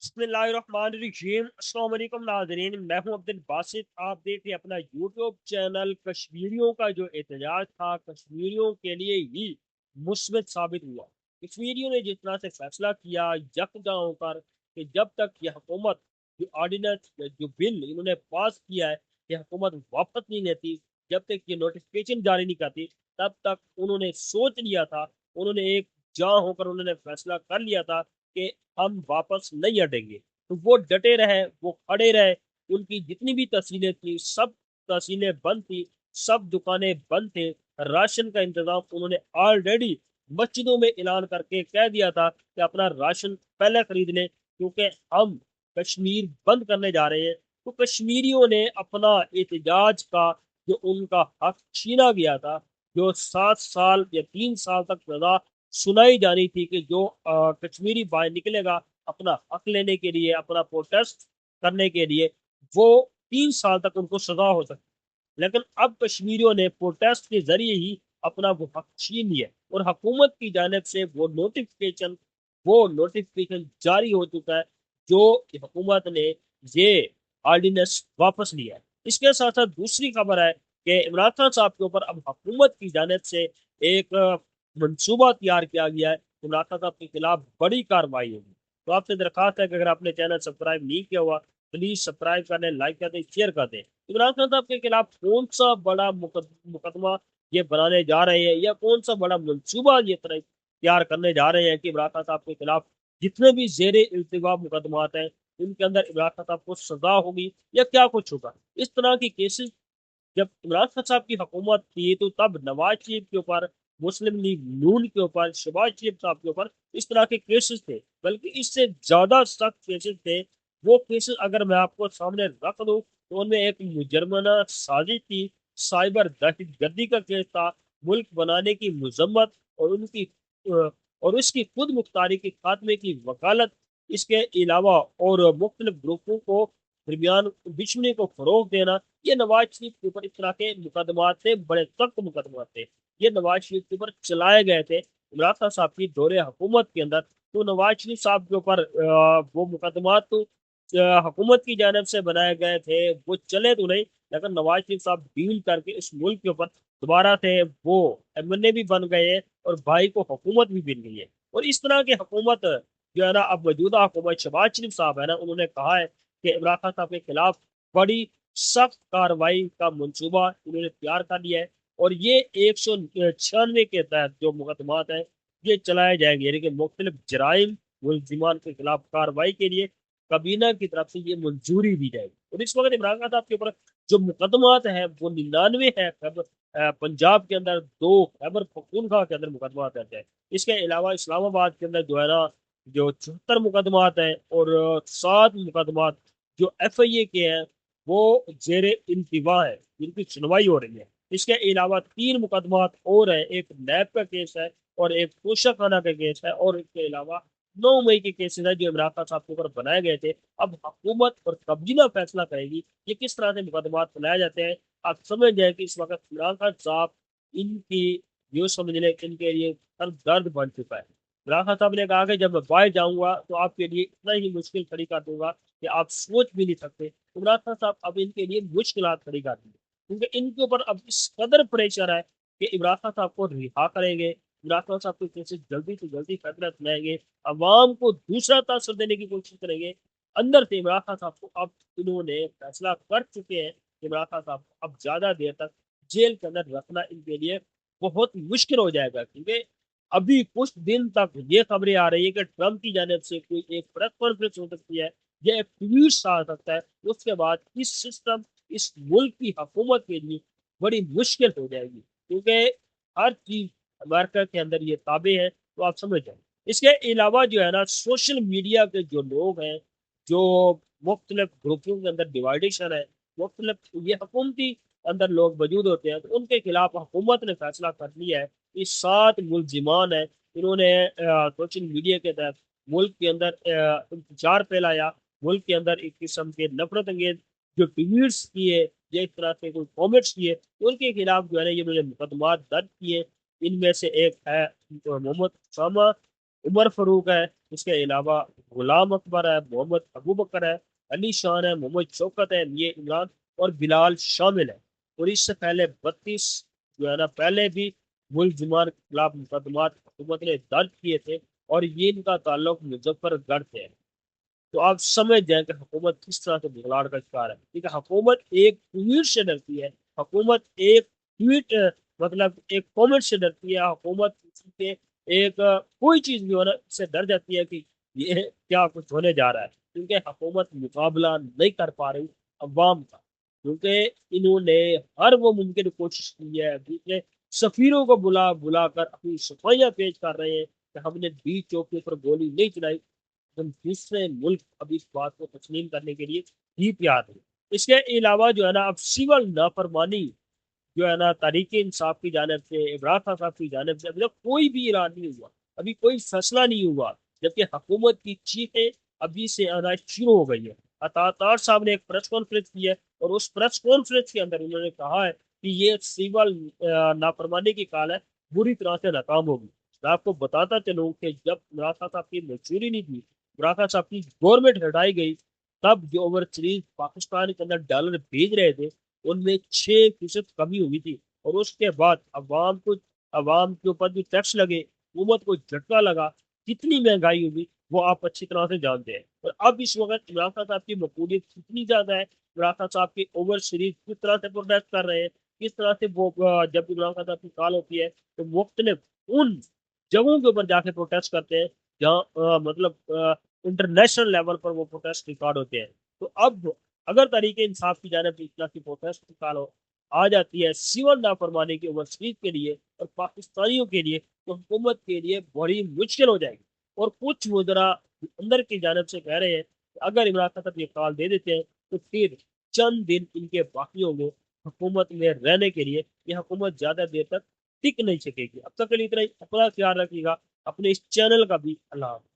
बिस्मिल्लाहिर्रहमानिर्रहीम। अस्सलाम वालेकुम नाज़रीन, मैं हूं अब्दुल बासित। आप देख रहे हैं अपना यूट्यूब चैनल। कश्मीरियों का जो एहतजाज था कश्मीरियों के लिए ही मुस्बत साबित हुआ। कश्मीरियों ने जिस तरह से फैसला किया यकजा होकर कि जब तक ये हुकूमत जो ऑर्डिनेंस जो बिल इन्होंने पास किया है ये हुकूमत वापस नहीं लेती, जब तक ये नोटिफिकेशन जारी नहीं करती, तब तक उन्होंने सोच लिया था, उन्होंने एक जहाँ होकर उन्होंने फैसला कर लिया था कि हम वापस नहीं हटेंगे। तो वो डटे रहे, वो खड़े रहे। उनकी जितनी भी तहसीलें थी सब तहसीलें बंद थी, सब दुकानें बंद थे। राशन का इंतजाम उन्होंने ऑलरेडी मस्जिदों में ऐलान करके कह दिया था कि अपना राशन पहले खरीद लें, क्योंकि हम कश्मीर बंद करने जा रहे हैं। तो कश्मीरियों ने अपना एहतजाज का जो उनका हक छीना गया था, जो 7 साल या 3 साल तक सजा सुनाई जानी थी कि जो कश्मीरी बाहर निकलेगा अपना हक लेने के लिए, अपना प्रोटेस्ट करने के लिए, वो 3 साल तक उनको सजा हो सकती। लेकिन अब कश्मीरियों ने प्रोटेस्ट के जरिए ही अपना वो हक छीन लिया और हुकूमत की जानिब से वो नोटिफिकेशन जारी हो चुका है, जो हुकूमत ने ये ऑर्डिनेंस वापस लिया है। इसके साथ साथ दूसरी खबर है कि इमरान खान साहब के ऊपर अब हुकूमत की जानिब से एक मंसूबा तैयार किया गया है। इमरान खान साहब के खिलाफ बड़ी कार्रवाई होगी। तो आपसे दरखास्त है कि अगर आपने चैनल सब्सक्राइब नहीं किया हुआ, प्लीज सब्सक्राइब कर दें, लाइक कर दें, शेयर कर दें। इमरान खान साहब के खिलाफ कौन सा बड़ा मुकदमा ये बनाने जा रहे हैं, या कौन सा बड़ा मंसूबा ये तैयार करने जा रहे हैं कि इमरान खान साहब के खिलाफ जितने भी जेर इल्तिवा मुकदमात हैं उनके अंदर इमरान खान साहब को सजा होगी, या क्या कुछ होगा। इस तरह की केसेस जब इमरान खान साहब की हुकूमत थी तो तब नवाज शरीफ के ऊपर, मुस्लिम लीग नून के ऊपर, शहबाज शरीफ साहब के ऊपर इस तरह के केसेस थे, बल्कि इससे ज्यादा सख्त केसेस थे। वो केसेस अगर मैं आपको सामने रख दूं तो उनमें एक मुजरमाना साजिश थी, साइबर दहशत गर्दी का केस था, मुल्क बनाने की मजम्मत और उनकी और उसकी खुद मुख्तारी के खात्मे की वकालत। इसके अलावा और मुख्तलिफ ग्रुपों को दरमियान दुश्मनी को फरोग देना, ये नवाज शरीफ के ऊपर इस तरह के मुकदमात थे, बड़े सख्त मुकदमात थे। ये नवाज शरीफ के ऊपर चलाए गए थे इमरान खान साहब की दौरे हुकूमत के अंदर। तो नवाज शरीफ साहब के ऊपर वो मुकदमात तो हुकूमत की जानब से बनाए गए थे, वो चले तो नहीं, लेकिन नवाज शरीफ साहब डील करके इस मुल्क के ऊपर दोबारा से वो एमएनए भी बन गए हैं और भाई को हुकूमत भी मिल गई है। और इस तरह की हुकूमत जो है ना, अब मौजूदा हुकूमत शहबाज शरीफ साहब है ना, उन्होंने कहा है कि इमरान खान साहब के खिलाफ बड़ी सख्त कार्रवाई का मंसूबा उन्होंने तैयार कर लिया है। और ये 196 के तहत जो मुकदमात हैं ये चलाए जाएंगे, यानी कि मुख्तलिफ जराइम मुलजिमान के खिलाफ कार्रवाई के लिए काबीना की तरफ से ये मंजूरी दी जाएगी। और इस वक्त इमरान खान साहब के ऊपर जो मुकदमात हैं वो 99 है। पंजाब के अंदर 2, खैबर पख्तूनख्वा के अंदर मुकदमा दर्ज है। इसके अलावा इस्लामाबाद के अंदर जो है ना, जो 74 मुकदमात हैं और 7 मुकदमात जो एफआईए के हैं वो जेर इंतवा है, जिनकी सुनवाई हो रही है। इसके अलावा 3 मुकदमात और है, एक नैब का केस है और एक तोशा खाना का केस है, और इसके अलावा 9 मई के केसेस है जो इमरान खान साहब के ऊपर बनाए गए थे। अब हुकूमत और कबीना फैसला करेगी कि किस तरह से मुकदमात बनाए जाते हैं। आप समझ जाए कि इस वक्त इमरान खान साहब इनकी यूँ समझ लें कि इनके लिए सर दर्द बन चुका है। इमरान खान साहब ने कहा कि जब मैं बाहर जाऊंगा तो आपके लिए इतना ही मुश्किल खड़ी कर दूंगा कि आप सोच भी नहीं सकते। इमरान खान साहब अब इनके लिए मुश्किलात खड़ी कर दी, क्योंकि इनके ऊपर अब इस कदर प्रेशर है कि इमरान खान साहब को रिहा करेंगे, इमरान खान साहब को कैसे जल्दी से जल्दी फैसला सुनाएंगे, अवाम को दूसरा तासर देने की कोशिश करेंगे। अंदर से इमरान खान साहब को अब इन्होंने फैसला कर चुके हैं कि इमरान खान साहब को अब ज्यादा देर तक जेल के अंदर रखना इनके लिए बहुत मुश्किल हो जाएगा। क्योंकि अभी कुछ दिन तक ये खबरें आ रही है कि ट्रंप की जानिब से कोई एक प्रेस कॉन्फ्रेंस हो सकती है या एक ट्वीट आ सकता है। उसके बाद इस सिस्टम, इस मुल्क की हुकूमत के लिए बड़ी मुश्किल हो जाएगी, क्योंकि हर चीज अमेरिका के अंदर ये ताबे है। तो आप समझ जाए। इसके अलावा जो है ना, सोशल मीडिया के जो लोग हैं, जो मुख्तलिफ ग्रुपों के अंदर डिवाइडेशन है, मुख्तलिफ ये हुकूमती अंदर लोग मौजूद होते हैं, तो उनके खिलाफ हुकूमत ने फैसला कर लिया है कि 7 मुलजिमान है, इन्होंने सोशल मीडिया के तहत मुल्क के अंदर इंतजार फैलाया, मुल्क के अंदर एक किस्म के नफरत अंगेज जो ट्वीट्स किए, जिस तरह से कोई कॉमेंट्स किए, तो उनके खिलाफ जो है ना ये मुझे मुकदमा दर्ज किए। इनमें से एक है मोहम्मद उसामा, عمر فاروق ہے، اس کے علاوہ غلام اکبر ہے، محمد ابو بکر ہے، علی شان ہے، محمد شوکت ہے، یہ عمران اور بلال شامل ہے۔ اور اس سے پہلے 32 جو ہے نا پہلے بھی ملزمان کے خلاف مقدمات حکومت نے درج کیے تھے، اور یہ ان کا تعلق مظفر گڑھ سے ہے۔ تو آپ سمجھ جائیں کہ حکومت کس طرح سے بگڑاڑ کا شکار ہے، کیونکہ حکومت ایک ٹویٹ سے ڈرتی ہے، حکومت ایک ٹویٹ مطلب ایک کامنٹ سے ڈرتی ہے، حکومت کسی کے ایک کوئی چیز بھی ہونا اس سے ڈر جاتی ہے کہ یہ کیا کچھ ہونے جا رہا ہے، کیونکہ حکومت مقابلہ نہیں کر پا رہی عوام کا، کیونکہ انہوں نے ہر وہ ممکن کوشش کی ہے، دوسرے سفیروں کو بلا بلا کر اپنی صفائیاں پیش کر رہے ہیں کہ ہم نے 20 چوکیوں پر گولی نہیں چلائی، ہم دوسرے ملک ابھی اس بات کو تسلیم کرنے کے لیے ہی تیار ہے۔ اس کے علاوہ جو ہے نا اب سول نافرمانی جو ہے نا تحریک انصاف کی جانب سے، عمران خان صاحب کی جانب سے ابھی تک کوئی بھی اعلان نہیں ہوا، ابھی کوئی فیصلہ نہیں ہوا، جبکہ حکومت کی چیخیں ابھی سے آنا شروع ہو گئی ہے۔ عطا صاحب نے ایک پریس کانفرنس کی ہے، اور اس پریس کانفرنس کے اندر انہوں نے کہا ہے کہ یہ سول نافرمانی کی کال ہے بری طرح سے ناکام ہوگی۔ میں آپ کو بتاتا چلوں کہ جب عمران خان صاحب کی منظوری نہیں تھی، عمران خان صاحب کی گورنمنٹ ہٹائی گئی، تب جو اوور سیریز پاکستان کے اندر ڈالر بھیج رہے تھے ان میں 6% کمی ہوئی تھی، اور اس کے بعد عوام کے اوپر جو ٹیکس لگے، حکومت کو جھٹکا لگا، کتنی مہنگائی ہوئی وہ آپ اچھی طرح سے جانتے ہیں۔ اور اب اس وقت عمران خان صاحب کی مقبولیت کتنی زیادہ ہے، عمران خان صاحب کی اوور سیریز کس طرح سے پروٹیسٹ کر رہے ہیں، کس طرح سے وہ جب عمران خان صاحب کی کال ہوتی ہے تو مختلف ان جگہوں کے اوپر جا کے پروٹیسٹ کرتے ہیں جہاں مطلب انٹرنیشنل لیول پر وہ پروٹیسٹ ریکارڈ ہوتے ہیں۔ تو اب اگر تحریک انصاف کی جانب سے اس طرح کی پروٹیسٹ نکال آ جاتی ہے سول نافرمانی کی اوورسیز کے لیے اور پاکستانیوں کے لیے، تو حکومت کے لیے بڑی مشکل ہو جائے گی۔ اور کچھ وزراء اندر کی جانب سے کہہ رہے ہیں کہ اگر عمران خان صاحب یہ کال دے دیتے ہیں تو پھر چند دن ان کے باقی ہوں گے حکومت میں رہنے کے لیے، یہ حکومت زیادہ دیر تک ٹک نہیں سکے گی۔ اب تک کے لیے اتنا ہی، اپنا خیال رکھیے گا، اپنے اس چینل کا بھی اللہ حافظ۔